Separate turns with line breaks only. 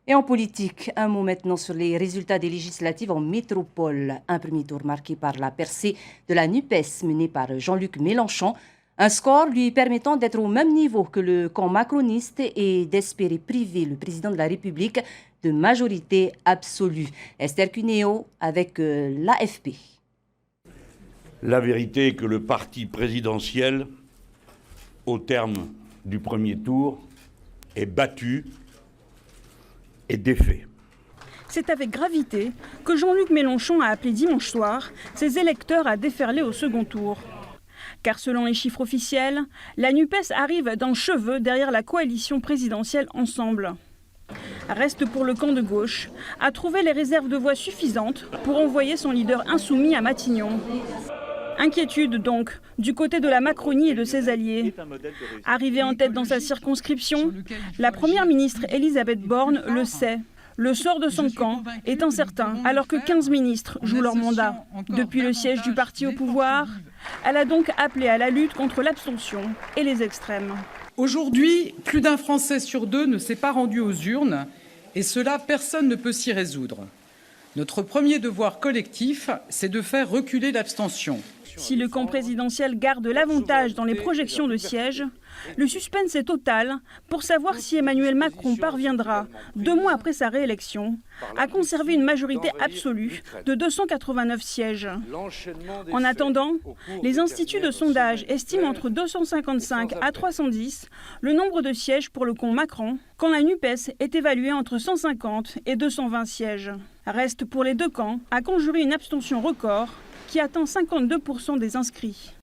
Et en politique, un mot maintenant sur les résultats des législatives en métropole. Un premier tour marqué par la percée de la NUPES menée par Jean-Luc Mélenchon. Un score lui permettant d'être au même niveau que le camp macroniste et d'espérer priver le président de la République de majorité absolue. Esther Cuneo avec l'AFP.
La vérité est que le parti présidentiel, au terme du premier tour, est battu et défait.
C'est avec gravité que Jean-Luc Mélenchon a appelé dimanche soir ses électeurs à déferler au second tour. Car selon les chiffres officiels, la NUPES arrive d'un cheveu derrière la coalition présidentielle Ensemble. Reste pour le camp de gauche à trouver les réserves de voix suffisantes pour envoyer son leader insoumis à Matignon. Inquiétude donc du côté de la Macronie et de ses alliés. Arrivée en tête dans sa circonscription, la première ministre Elisabeth Borne le sait. Le sort de son camp est incertain alors que 15 ministres jouent leur mandat. Depuis le siège du parti au pouvoir, elle a donc appelé à la lutte contre l'abstention et les extrêmes.
Aujourd'hui, plus d'un Français sur deux ne s'est pas rendu aux urnes et cela, personne ne peut s'y résoudre. Notre premier devoir collectif, c'est de faire reculer l'abstention.
Si le camp présidentiel garde l'avantage dans les projections de sièges, le suspense est total pour savoir si Emmanuel Macron parviendra, 2 mois après sa réélection, à conserver une majorité absolue de 289 sièges. En attendant, les instituts de sondage estiment entre 255 à 310 le nombre de sièges pour le camp Macron, quand la NUPES est évaluée entre 150 et 220 sièges. Reste pour les deux camps à conjurer une abstention record qui atteint 52% des inscrits.